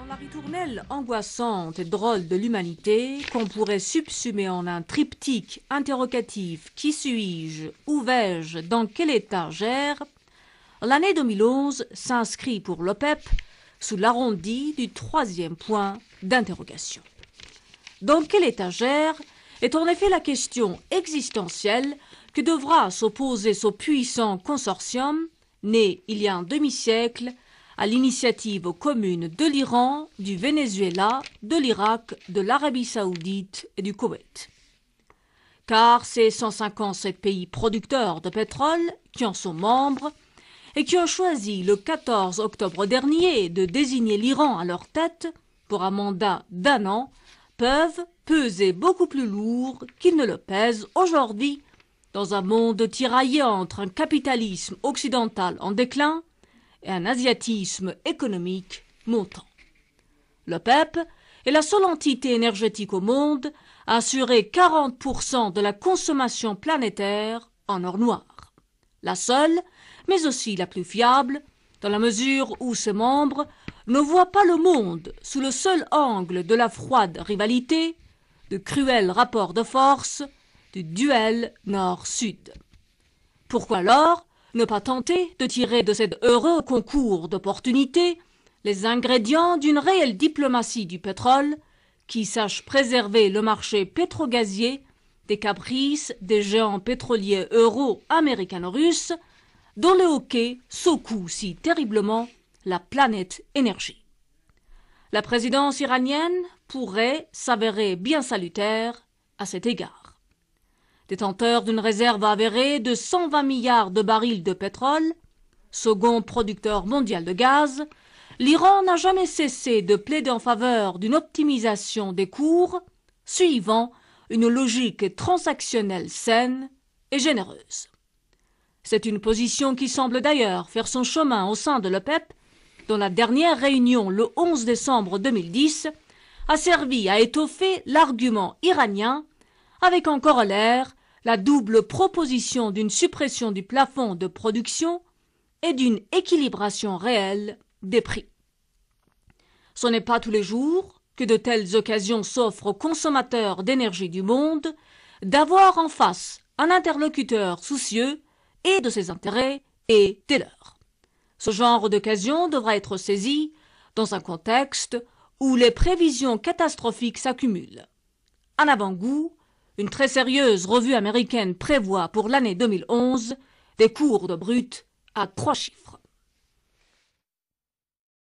Dans la ritournelle angoissante et drôle de l'humanité, qu'on pourrait subsumer en un triptyque interrogatif « Qui suis-je ? Où vais-je ? Dans quel état gère ?» l'année 2011 s'inscrit pour l'OPEP sous l'arrondi du troisième point d'interrogation. Dans quelle étagère est en effet la question existentielle que devra s'opposer ce puissant consortium, né il y a un demi-siècle, à l'initiative commune de l'Iran, du Venezuela, de l'Irak, de l'Arabie saoudite et du Koweït. Car ces 157 pays producteurs de pétrole qui en sont membres et qui ont choisi le 14 octobre dernier de désigner l'Iran à leur tête pour un mandat d'1 an peuvent peser beaucoup plus lourd qu'ils ne le pèsent aujourd'hui dans un monde tiraillé entre un capitalisme occidental en déclin et un asiatisme économique montant. L'OPEP est la seule entité énergétique au monde à assurer 40% de la consommation planétaire en or noir. La seule, mais aussi la plus fiable, dans la mesure où ses membres ne voient pas le monde sous le seul angle de la froide rivalité, de cruels rapports de force, du duel nord-sud. Pourquoi alors ne pas tenter de tirer de cet heureux concours d'opportunités les ingrédients d'une réelle diplomatie du pétrole qui sache préserver le marché pétrogazier des caprices des géants pétroliers euro-américano-russes dont le hockey secoue si terriblement la planète énergie. La présidence iranienne pourrait s'avérer bien salutaire à cet égard. Détenteur d'une réserve avérée de 120 milliards de barils de pétrole, second producteur mondial de gaz, l'Iran n'a jamais cessé de plaider en faveur d'une optimisation des cours, suivant une logique transactionnelle saine et généreuse. C'est une position qui semble d'ailleurs faire son chemin au sein de l'OPEP, dont la dernière réunion le 11 décembre 2010 a servi à étoffer l'argument iranien avec en corollaire la double proposition d'une suppression du plafond de production et d'une équilibration réelle des prix. Ce n'est pas tous les jours que de telles occasions s'offrent aux consommateurs d'énergie du monde d'avoir en face un interlocuteur soucieux et de ses intérêts et des leurs. Ce genre d'occasion devra être saisi dans un contexte où les prévisions catastrophiques s'accumulent. En avant-goût, une très sérieuse revue américaine prévoit pour l'année 2011 des cours de brut à 3 chiffres.